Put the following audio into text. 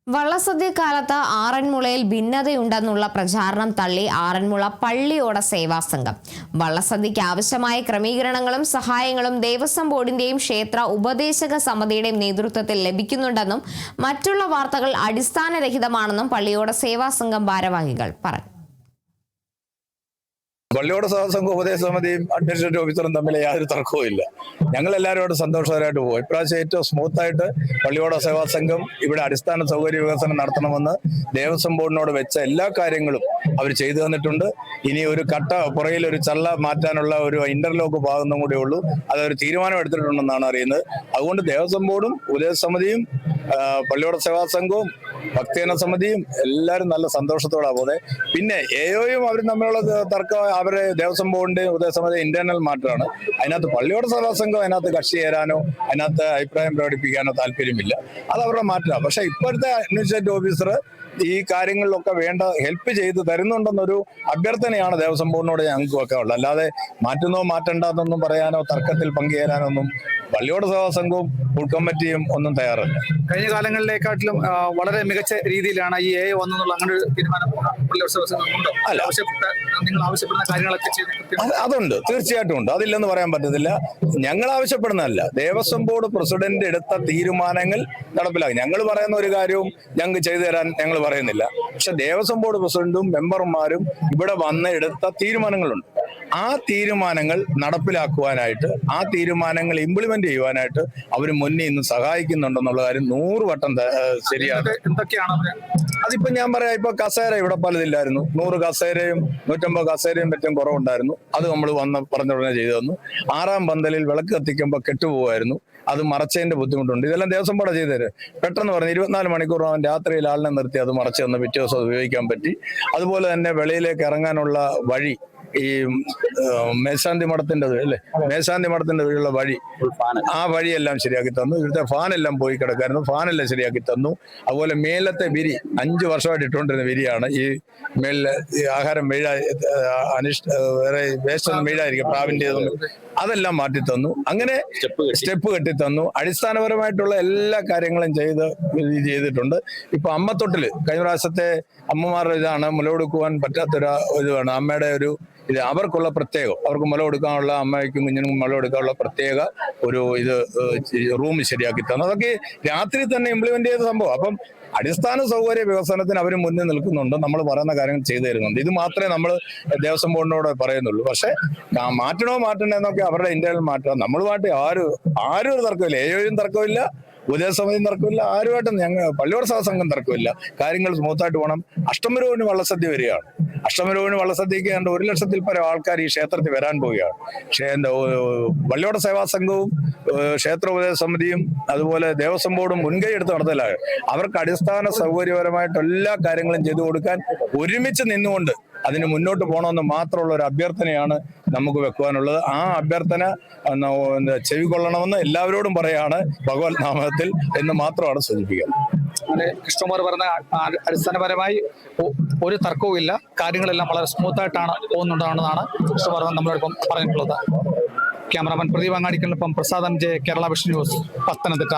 വള്ളസദ്യക്കാലത്ത് ആറന്മുളയിൽ ഭിന്നതയുണ്ടെന്നുള്ള പ്രചാരണം തള്ളി ആറന്മുള പള്ളിയോട സേവാസംഘം. വള്ളസദ്യയ്ക്ക് ആവശ്യമായ ക്രമീകരണങ്ങളും സഹായങ്ങളും ദേവസ്വം ബോർഡിന്റെയും ക്ഷേത്ര ഉപദേശക സമിതിയുടെയും നേതൃത്വത്തിൽ ലഭിക്കുന്നുണ്ടെന്നും മറ്റുള്ള വാർത്തകൾ അടിസ്ഥാനരഹിതമാണെന്നും പള്ളിയോട സേവാസംഘം ഭാരവാഹികൾ പറഞ്ഞു. പള്ളിയോട സേവാസംഘം ഉപദേശ സമിതിയും അഡ്മിനിസ്ട്രേറ്റീവ് ഓഫീസറും തമ്മിൽ യാതൊരു തർക്കവും ഇല്ല. ഞങ്ങൾ എല്ലാവരോടും സന്തോഷകരമായിട്ട് പോകും. ഇപ്രാവശ്യം ഏറ്റവും സ്മൂത്തായിട്ട് പള്ളിയോട സേവാസംഘം ഇവിടെ അടിസ്ഥാന സൗകര്യ വികസനം നടത്തണമെന്ന് ദേവസ്വം ബോർഡിനോട് വെച്ച എല്ലാ കാര്യങ്ങളും അവർ ചെയ്തു തന്നിട്ടുണ്ട്. ഇനി ഒരു കട്ട പുറയിൽ ഒരു ചള്ള മാറ്റാനുള്ള ഒരു ഇന്റർലോക്ക് ഭാഗത്തും കൂടെ ഉള്ളൂ. അതൊരു തീരുമാനം എടുത്തിട്ടുണ്ടെന്നാണ് അറിയുന്നത്. അതുകൊണ്ട് ദേവസ്വം ബോർഡും ഉപദേശ സമിതിയും പള്ളിയോട സേവാസംഘവും ഭക്തജന സമിതിയും എല്ലാവരും നല്ല സന്തോഷത്തോടാണ് പോകുന്നത്. പിന്നെ എയോയും അവരും തമ്മിലുള്ള തർക്കം അവരെ ദേവസ്വം ബോർഡിന്റെ ഉപദേശസമിതി ഇന്റേണൽ മാറ്ററാണ്. അതിനകത്ത് പള്ളിയോട സേവാസംഘം അതിനകത്ത് കക്ഷി ചേരാനോ അതിനകത്ത് അഭിപ്രായം പ്രകടിപ്പിക്കാനോ താല്പര്യമില്ല. അത് അവരുടെ മാറ്റമാണ്. പക്ഷെ ഇപ്പോഴത്തെ അഡ്മിനിസ്ട്രേറ്റീവ് ഓഫീസർ ഈ കാര്യങ്ങളിലൊക്കെ വേണ്ട ഹെൽപ്പ് ചെയ്ത് തരുന്നുണ്ടെന്നൊരു അഭ്യർത്ഥനയാണ് ദേവസ്വം ബോർഡിനോട് ഞങ്ങൾക്ക് ഒക്കെ ഉള്ളത്. അല്ലാതെ മാറ്റുന്നോ മാറ്റണ്ടെന്നൊന്നും പറയാനോ തർക്കത്തിൽ പങ്കുചേരാനോ ഒന്നും പള്ളിയോട സേവാസംഘവും കമ്മിറ്റിയും ഒന്നും തയ്യാറല്ല. കഴിഞ്ഞ കാലങ്ങളിലേക്കാട്ടിലും വളരെ മികച്ച രീതിയിലാണ് ഈ എ വന്നെന്നുള്ള അങ്ങനെ ഒരു തീരുമാനം നിങ്ങൾ ആവശ്യപ്പെടുന്ന കാര്യങ്ങളൊക്കെ അതുണ്ട്, തീർച്ചയായിട്ടും ഉണ്ട്. അതില്ലെന്ന് പറയാൻ പറ്റത്തില്ല. ഞങ്ങൾ ആവശ്യപ്പെടുന്നതല്ല, ദേവസ്വം ബോർഡ് പ്രസിഡന്റ് എടുത്ത തീരുമാനങ്ങൾ നടപ്പിലാക്കി. ഞങ്ങൾ പറയുന്ന ഒരു കാര്യവും ഞങ്ങൾക്ക് ചെയ്തു തരാൻ ഞങ്ങൾ പറയുന്നില്ല. പക്ഷെ ദേവസ്വം ബോർഡ് പ്രസിഡന്റും മെമ്പർമാരും ഇവിടെ വന്ന് എടുത്ത തീരുമാനങ്ങളുണ്ട്. ആ തീരുമാനങ്ങൾ നടപ്പിലാക്കുവാനായിട്ട്, ആ തീരുമാനങ്ങൾ ഇംപ്ലിമെന്റ് ചെയ്യുവാനായിട്ട് അവർ മുന്നേ ഇന്ന് സഹായിക്കുന്നുണ്ടെന്നുള്ള കാര്യം 100 വട്ടം ശരിയാണ്. അതിപ്പോ ഞാൻ പറയാം, ഇപ്പൊ കസേര ഇവിടെ പലതില്ലായിരുന്നു. 100 കസേരയും 150 കസേരയും പറ്റും കുറവുണ്ടായിരുന്നു. അത് നമ്മൾ പറഞ്ഞ ഉടനെ ചെയ്തു തന്നു. 6-ാം പന്തലിൽ വിളക്ക് കത്തിക്കുമ്പോൾ കെട്ടുപോകുമായിരുന്നു. അത് മറച്ചതിന്റെ ബുദ്ധിമുട്ടുണ്ട്. ഇതെല്ലാം ദേവസ്വം ബോർഡ് ചെയ്തു തരും. പെട്ടെന്ന് പറഞ്ഞ് 24 മണിക്കൂർ അവൻ രാത്രിയിൽ ആളിനെ നിർത്തി അത് മറച്ചു തന്ന് പിറ്റേ ദിവസം ഉപയോഗിക്കാൻ പറ്റി. അതുപോലെ തന്നെ വെളിയിലേക്ക് ഇറങ്ങാനുള്ള വഴി, ഈ മേശാന്തി മഠത്തിന്റെ അല്ലേ, മേശാന്തി മഠത്തിന്റെ വഴിയുള്ള വഴി, ആ വഴിയെല്ലാം ശരിയാക്കി തന്നു. ഇവിടുത്തെ ഫാനെല്ലാം പോയി കിടക്കായിരുന്നു, ഫാനെല്ലാം ശരിയാക്കി തന്നു. അതുപോലെ മേലത്തെ വിരി 5 വർഷമായിട്ട് ഇട്ടുകൊണ്ടിരുന്ന വിരിയാണ്. ഈ മേലില് ആഹാരം വേറെ വേസ്റ്റ് ഒന്നും വീഴാതിരിക്കും, പ്രാവിന്റെ അതെല്ലാം മാറ്റി തന്നു. അങ്ങനെ സ്റ്റെപ്പ് കെട്ടി തന്നു. അടിസ്ഥാനപരമായിട്ടുള്ള എല്ലാ കാര്യങ്ങളും ചെയ്തിട്ടുണ്ട്. ഇപ്പൊ അമ്മത്തൊട്ടില് കഴിഞ്ഞ പ്രാവശ്യത്തെ അമ്മമാരുടെ ഇതാണ്, മുലകൊടുക്കുവാൻ പറ്റാത്തൊരു ഇതാണ് അമ്മയുടെ ഒരു ഇത്. അവർക്കുള്ള പ്രത്യേകം, അവർക്ക് മുല കൊടുക്കാനുള്ള, അമ്മയ്ക്കും കുഞ്ഞിനും മുല കൊടുക്കാനുള്ള പ്രത്യേക ഒരു റൂം ശരിയാക്കി തന്നു. അതൊക്കെ രാത്രി തന്നെ ഇംപ്ലിമെന്റ് ചെയ്ത സംഭവം. അപ്പം അടിസ്ഥാന സൗകര്യ വികസനത്തിന് അവർ മുന്നിൽ നിൽക്കുന്നുണ്ട്. നമ്മൾ പറയുന്ന കാര്യങ്ങൾ ചെയ്തു തരുന്നുണ്ട്. ഇത് മാത്രമേ നമ്മൾ ദേവസ്വം ബോർഡിനോട് പറയുന്നുള്ളൂ. പക്ഷെ മാറ്റണോ എന്നൊക്കെ അവരുടെ ഇന്റേണൽ മാറ്റണം. നമ്മളുമായിട്ട് ആരും ഒരു തർക്കമില്ല. എയോയും തർക്കമില്ല, ഉപദേശസമിതിയും തർക്കമില്ല, ആരുമായിട്ടും ഞങ്ങൾ പള്ളിയോട സേവാസംഘം തർക്കമില്ല. കാര്യങ്ങൾ സ്മൂത്തായിട്ട് പോകണം. അഷ്ടമരോഹിണി വള്ളസദ്യ വരികയാണ്. അഷ്ടമരോഹിണി വള്ളസദ്യക്ക് കണ്ട് 1 ലക്ഷത്തിൽ പരം ആൾക്കാർ ഈ ക്ഷേത്രത്തിൽ വരാൻ പോവുകയാണ്. പള്ളിയോട സേവാസംഘവും ക്ഷേത്ര ഉപദേശ സമിതിയും അതുപോലെ ദേവസ്വം ബോർഡും മുൻകൈ എടുത്ത് നടത്തലാണ്. അവർക്ക് അടിസ്ഥാന സൗകര്യപരമായിട്ട് എല്ലാ കാര്യങ്ങളും ചെയ്തു കൊടുക്കാൻ ഒരുമിച്ച് നിന്നുകൊണ്ട് അതിന് മുന്നോട്ട് പോകണമെന്ന് മാത്രമുള്ള ഒരു അഭ്യർത്ഥനയാണ് നമുക്ക് വെക്കുവാനുള്ളത്. ആ അഭ്യർത്ഥന ചെവികൊള്ളണമെന്ന് എല്ലാവരോടും പറയാണ് ഭഗവത് നാമത്തിൽ എന്ന് മാത്രമാണ് സൂചിപ്പിക്കുന്നത്. കൃഷ്ണകുമാർ പറഞ്ഞ അടിസ്ഥാനപരമായി ഒരു തർക്കവും ഇല്ല, കാര്യങ്ങളെല്ലാം വളരെ സ്മൂത്തായിട്ടാണ് പോകുന്നുണ്ടെന്നാണ് കൃഷ്ണകുമാർ നമ്മളോടൊപ്പം പറഞ്ഞിട്ടുള്ളത്. ക്യാമറാമാൻ പ്രദീപ് അങ്ങാടിക്കൊപ്പം പ്രസാദം J, Kerala vision news, Pathanamthitta.